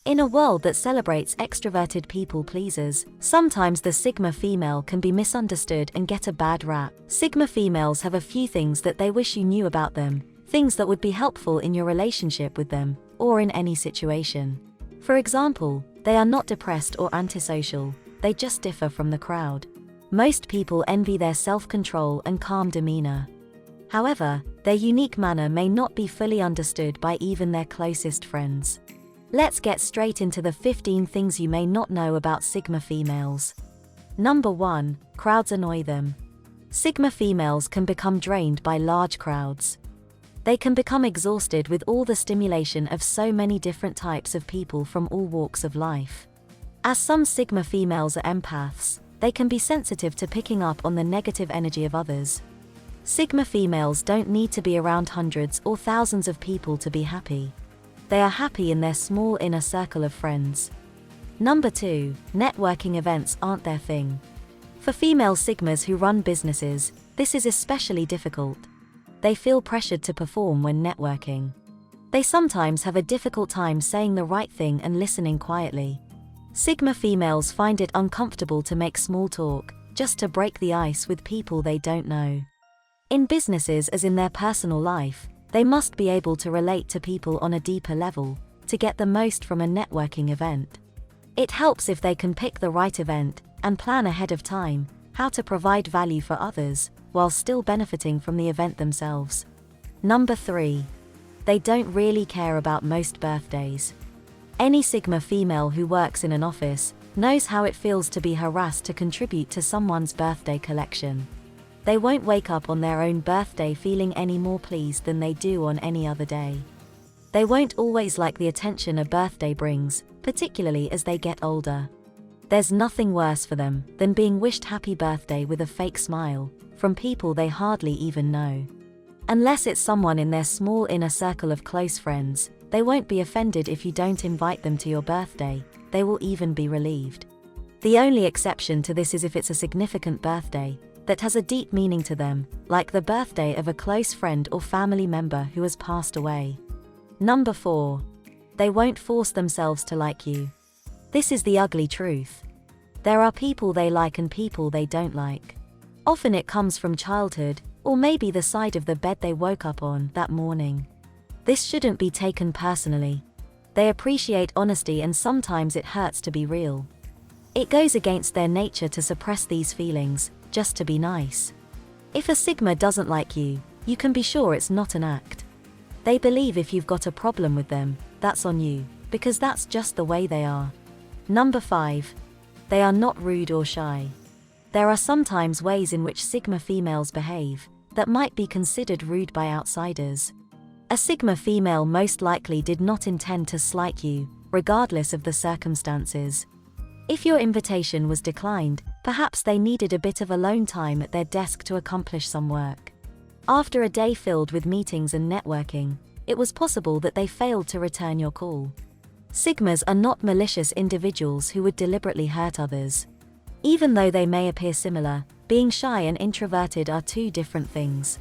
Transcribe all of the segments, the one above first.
In a world that celebrates extroverted people pleasers, sometimes the Sigma female can be misunderstood and get a bad rap. Sigma females have a few things that they wish you knew about them, things that would be helpful in your relationship with them, or in any situation. For example, they are not depressed or antisocial, they just differ from the crowd. Most people envy their self-control and calm demeanor. However, their unique manner may not be fully understood by even their closest friends. Let's get straight into the 15 things you may not know about Sigma females. Number 1. Crowds annoy them. Sigma females can become drained by large crowds. They can become exhausted with all the stimulation of so many different types of people from all walks of life. As some Sigma females are empaths, they can be sensitive to picking up on the negative energy of others. Sigma females don't need to be around hundreds or thousands of people to be happy. They are happy in their small inner circle of friends. Number 2. Networking events aren't their thing. For female Sigmas who run businesses, this is especially difficult. They feel pressured to perform when networking. They sometimes have a difficult time saying the right thing and listening quietly. Sigma females find it uncomfortable to make small talk, just to break the ice with people they don't know. In businesses as in their personal life, they must be able to relate to people on a deeper level, to get the most from a networking event. It helps if they can pick the right event, and plan ahead of time, how to provide value for others, while still benefiting from the event themselves. Number 3. They don't really care about most birthdays. Any Sigma female who works in an office knows how it feels to be harassed to contribute to someone's birthday collection. They won't wake up on their own birthday feeling any more pleased than they do on any other day. They won't always like the attention a birthday brings, particularly as they get older. There's nothing worse for them than being wished happy birthday with a fake smile from people they hardly even know. Unless it's someone in their small inner circle of close friends, they won't be offended if you don't invite them to your birthday, they will even be relieved. The only exception to this is if it's a significant birthday that has a deep meaning to them, like the birthday of a close friend or family member who has passed away. Number 4. They won't force themselves to like you. This is the ugly truth. There are people they like and people they don't like. Often it comes from childhood, or maybe the side of the bed they woke up on that morning. This shouldn't be taken personally. They appreciate honesty and sometimes it hurts to be real. It goes against their nature to suppress these feelings, just to be nice. If a Sigma doesn't like you, you can be sure it's not an act. They believe if you've got a problem with them, that's on you, because that's just the way they are. Number 5. They are not rude or shy. There are sometimes ways in which Sigma females behave that might be considered rude by outsiders. A Sigma female most likely did not intend to slight you, regardless of the circumstances. If your invitation was declined, perhaps they needed a bit of alone time at their desk to accomplish some work. After a day filled with meetings and networking, it was possible that they failed to return your call. Sigmas are not malicious individuals who would deliberately hurt others. Even though they may appear similar, being shy and introverted are two different things.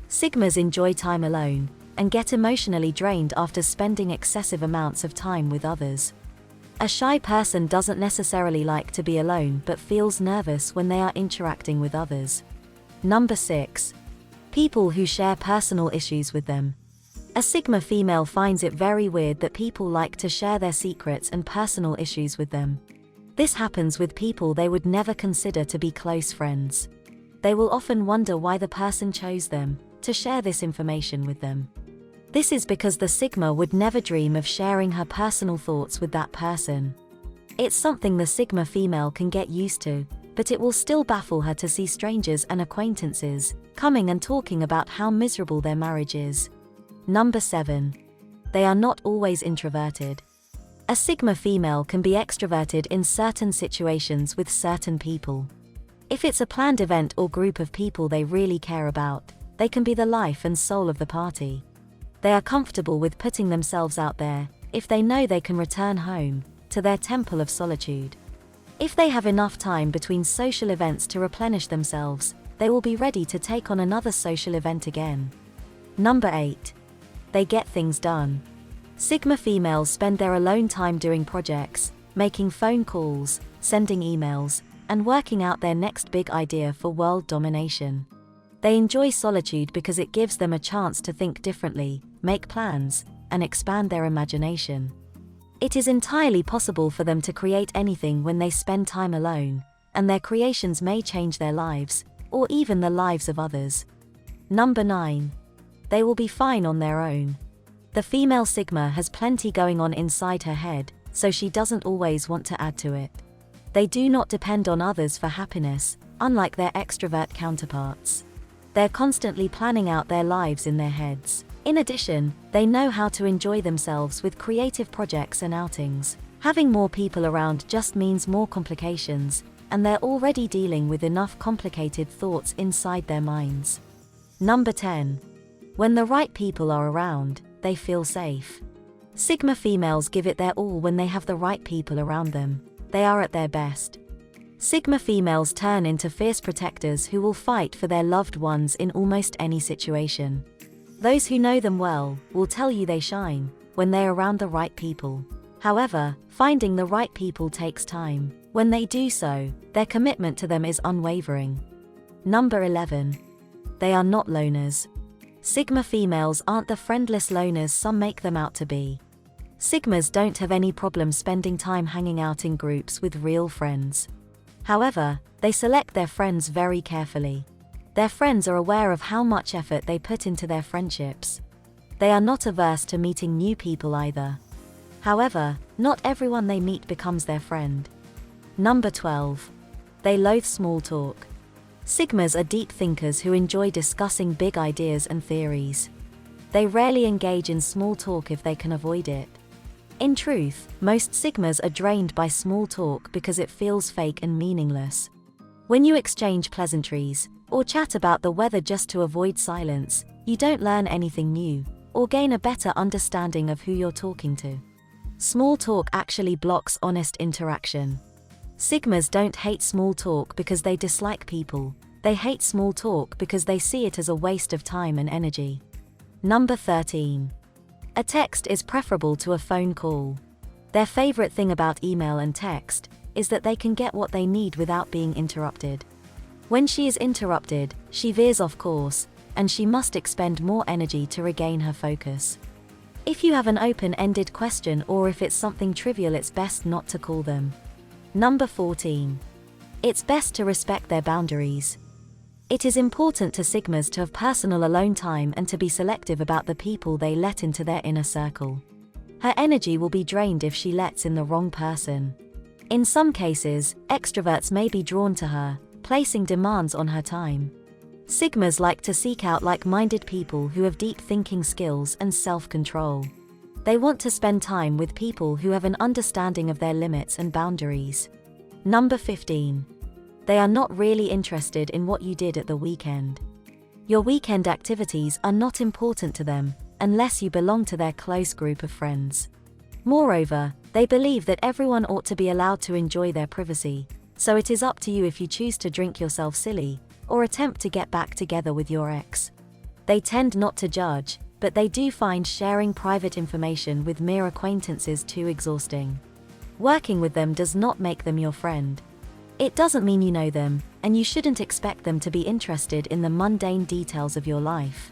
Sigmas enjoy time alone, and get emotionally drained after spending excessive amounts of time with others. A shy person doesn't necessarily like to be alone but feels nervous when they are interacting with others. Number 6. People who share personal issues with them. A Sigma female finds it very weird that people like to share their secrets and personal issues with them. This happens with people they would never consider to be close friends. They will often wonder why the person chose them to share this information with them. This is because the Sigma would never dream of sharing her personal thoughts with that person. It's something the Sigma female can get used to, but it will still baffle her to see strangers and acquaintances coming and talking about how miserable their marriage is. Number 7. They are not always introverted. A Sigma female can be extroverted in certain situations with certain people. If it's a planned event or group of people they really care about, they can be the life and soul of the party. They are comfortable with putting themselves out there, if they know they can return home to their temple of solitude. If they have enough time between social events to replenish themselves, they will be ready to take on another social event again. Number 8. They get things done. Sigma females spend their alone time doing projects, making phone calls, sending emails, and working out their next big idea for world domination. They enjoy solitude because it gives them a chance to think differently, make plans, and expand their imagination. It is entirely possible for them to create anything when they spend time alone, and their creations may change their lives, or even the lives of others. Number 9. They will be fine on their own. The female Sigma has plenty going on inside her head, so she doesn't always want to add to it. They do not depend on others for happiness, unlike their extrovert counterparts. They're constantly planning out their lives in their heads. In addition, they know how to enjoy themselves with creative projects and outings. Having more people around just means more complications, and they're already dealing with enough complicated thoughts inside their minds. Number 10. When the right people are around, they feel safe. Sigma females give it their all when they have the right people around them. They are at their best. Sigma females turn into fierce protectors who will fight for their loved ones in almost any situation. Those who know them well will tell you they shine when they're around the right people. However, finding the right people takes time. When they do so, their commitment to them is unwavering. Number 11. They are not loners. Sigma females aren't the friendless loners some make them out to be. Sigmas don't have any problem spending time hanging out in groups with real friends. However, they select their friends very carefully. Their friends are aware of how much effort they put into their friendships. They are not averse to meeting new people either. However, not everyone they meet becomes their friend. Number 12. They loathe small talk. Sigmas are deep thinkers who enjoy discussing big ideas and theories. They rarely engage in small talk if they can avoid it. In truth, most Sigmas are drained by small talk because it feels fake and meaningless. When you exchange pleasantries, or chat about the weather just to avoid silence, you don't learn anything new, or gain a better understanding of who you're talking to. Small talk actually blocks honest interaction. Sigmas don't hate small talk because they dislike people. They hate small talk because they see it as a waste of time and energy. Number 13. A text is preferable to a phone call. Their favorite thing about email and text is that they can get what they need without being interrupted. When she is interrupted, she veers off course, and she must expend more energy to regain her focus. If you have an open-ended question or if it's something trivial, it's best not to call them. Number 14. It's best to respect their boundaries. It is important to Sigmas to have personal alone time and to be selective about the people they let into their inner circle. Her energy will be drained if she lets in the wrong person. In some cases, extroverts may be drawn to her, placing demands on her time. Sigmas like to seek out like-minded people who have deep thinking skills and self-control. They want to spend time with people who have an understanding of their limits and boundaries. Number 15. They are not really interested in what you did at the weekend. Your weekend activities are not important to them, unless you belong to their close group of friends. Moreover, they believe that everyone ought to be allowed to enjoy their privacy, so it is up to you if you choose to drink yourself silly, or attempt to get back together with your ex. They tend not to judge, but they do find sharing private information with mere acquaintances too exhausting. Working with them does not make them your friend. It doesn't mean you know them, and you shouldn't expect them to be interested in the mundane details of your life.